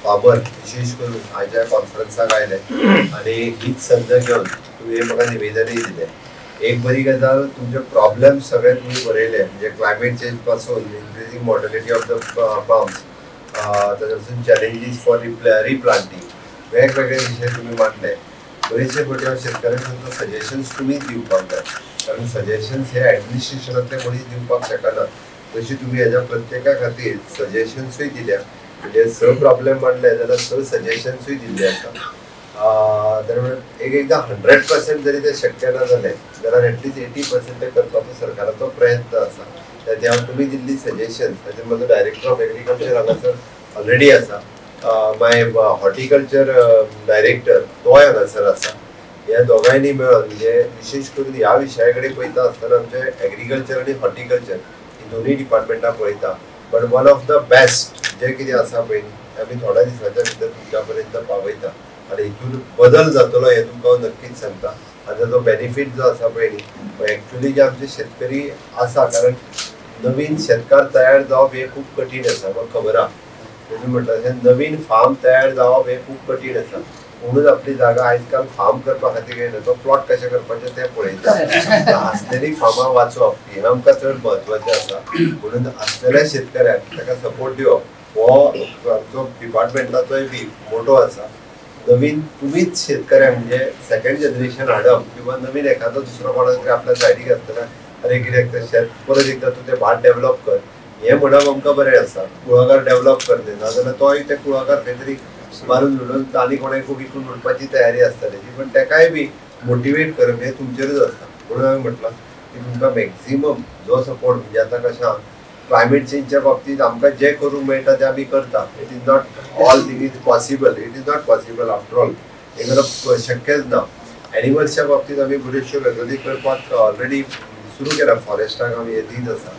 Farmer विशेष करून आयच्या कॉन्फरन्साक आयले आणि हीच संद घेवन तुवें म्हाका निवेदनय दिलें. एक बरी गजाल, तुमचे प्रॉब्लेम सगळे तुम्ही बरयले, म्हणजे क्लायमेट चेंज पासून increasing mortality of the palms, ताच्यापासून चॅलेंजीस फॉर रिप्लांटिंग, वेगवेगळे विषय तुम्ही मांडले. बरेचशे फावटी हांव शेतकऱ्यांक सजेशन्स तुमीच दिवपाक जाय, कारण सजेशन्स हे ॲडमिनिस्ट्रेशनांतले मनीस दिवपाक शकना. तशी तुम्ही हेज्या प्रत्येका खातीर सजेशन्सूय दिल्या, म्हणजे स प्रॉब्लेम मांडले जाल्यार स सजेशन्सूय दिल्ले आसा. एकदा 100% जरी ते शक्य ना जालें जाल्यार एटलीस्ट 80% ते करपाचो सरकाराचो प्रयत्न आसा. त्यात हांव तुमी दिल्ली सजेशन्स, ताचेर म्हजो डायरेक्टर ऑफ एग्रीकल्चर हांगासर ऑलरेडी आसा, माय हॉर्टिकल्चर डायरेक्टर तोय हांगासर आसा. ह्या दोगांयनी मेळोन, म्हणजे विशेष करून ह्या विशया कडेन पळयता आसतना आमचे एग्रीकल्चर आनी हॉर्टिकल्चर ही दोनूय डिपार्टमेंटां पळयता, but one of the best जे कितें आसा पळय आमी थोड्या दिसांच्या भितर तुमच्या पर्यंत पावयता आणि हितून बदल जातलो हे तुमकां नक्कीच सांगता. आनी ताजो बेनिफीट जो आसा पळय न्ही, एक्चुअली जे आमचे शेतकरी आसा, कारण नवीन शेतकार तयार जावप हे खूब कठीण आसा, म्हाका खबर आहा. तुमी म्हणटा तशें नवीन फार्म तयार जावप हे खूब कठीण आसा. म्हणून आपली जागा आयज काल फार्म करपा खातीर येयना, तो प्लॉट कशें करपाचें तें पळयता. आसलेली फार्मां वाचोवप हें आमकां चड म्हत्वाचें आसा. म्हणून आसलेल्या शेतकऱ्याक ताका सपोर्ट दिवप हो आमचो डिपार्टमेंटाचोय बी मोटो आसा. नवीन तुमीच शेतकऱ्यांक, म्हणजे सेकंड जनरेशन हाडप, किंवा नवीन एखादो दुसरो माणूस जर आपल्या सायडीक आसतना अरे कित्याक ते शेत परत एकदा तूं तें भाट डेव्हलप कर हें म्हणप आमकां बरें आसा. कुळागर डेव्हलप करते नाजाल्यार तोय ते कुळागर खंय तरी मारून धरून आनी कोणाक विकून म्हणपाची तयारी आसता तेजी, पण तेकाय बी मोटिवेट करप हें तुमचेरूच आसता. म्हणून हांवें म्हटलां की तुमकां मॅक्झिमम जो सपोर्ट, म्हणजे आतां कशें आहा क्लायमेट चेंजच्या बाबतींत आमकां जें करूंक मेळटा तें आमी करता. It is not all thing is possible, it is not possible after all, हें करप शक्यच ना. एनिमल्सच्या बाबतींत आमी बऱ्योचश्यो गजाली करपाक ऑलरेडी सुरू केला, फॉरेस्टाक आमी हे दीत आसा.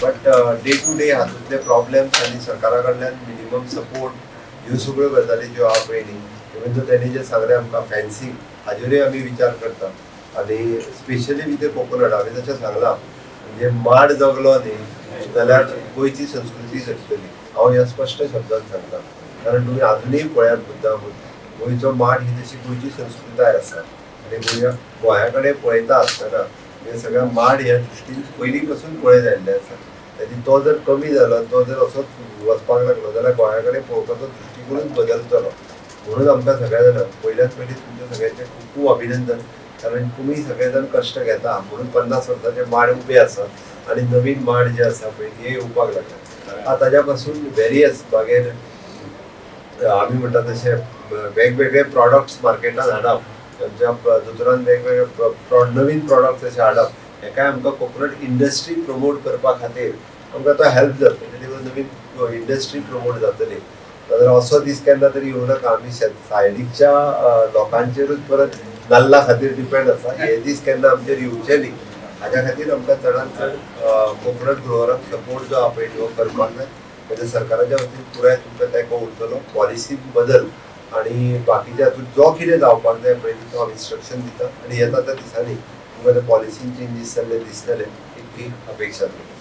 बट डे टू डे हातूंतले प्रॉब्लेम्स आनी सरकारा कडल्यान मिनिमम सपोर्ट ह्यो सगळ्यो गजाली ज्यो आहा पळय न्ही, इवन दो तेणी जें सांगलें आमकां फेन्सिंग, हाजेरूय आमी विचार करता. आनी स्पेशली विथ कोकोनट हांवें तशें सांगलां, म्हणजे माड जगलो न्ही जाल्यार गोंयची संस्कृती जगतली. हांव ह्या स्पश्ट शब्दांत सांगता, कारण तुमी आजुनूय पळयात मुद्दामून गोंयचो माड ही तशी गोंयची संस्कृताय आसा. आनी गोंया कडेन पळयता आसतना हे सगळ्या माड ह्या दृश्टीन पयलीं पासून पळयत आयिल्ले आसा. तो जर कमी जालो, तो जर असोच वचपाक लागलो जाल्यार गोंया कडेन पळोवपाचो दृश्टिकोनूच बदलतलो. म्हणून आमकां सगळ्या जाणांक पयल्याच पयलीं तुमच्या सगळ्यांचें खूब खूब अभिनंदन, कारण तुमी सगळे जाण कश्ट घेता म्हणून 50 वर्सांचे माड उबे आसात आनी नवीन माड जे आसा पळय ते येवपाक लागला. ताज्या पासून वेरियस मागीर आमी म्हणटा तशे वेगवेगळे प्रॉडक्ट्स मार्केटांत हाडप, आमच्या दोतोरान वेगवेगळे नवीन प्रॉडक्ट्स अशे हाडप, हेकाय आमकां कोकोनट इंडस्ट्री प्रमोट करपा खातीर आमकां तो हेल्प जातलो. जेणे नवीन इंडस्ट्री प्रमोट जातली. जाल्यार असो दीस केन्ना तरी येवं नाका आमी सायडीकच्या लोकांचेरूच परत नाल्ला खातीर डिपेंड आसा. हे दीस केन्ना आमचेर येवचे न्ही, हाज्या खातीर आमकां चडांत चड कोकोनट ग्रोवरांक सपोर्ट जो आहा पळय तो करपाक जाय. म्हणजे सरकाराच्या वतीन पुराय तुमकां तेंको उरतलो. पॉलिसी बदल आनी बाकीचे हातूंत जो कितें जावपाक जाय पळय तो हांव इन्स्ट्रक्शन दिता, आनी येता त्या दिसांनी तुमकां ते पॉलिसीन चेंजीस जाल्ले दिसतले, इतली अपेक्षा.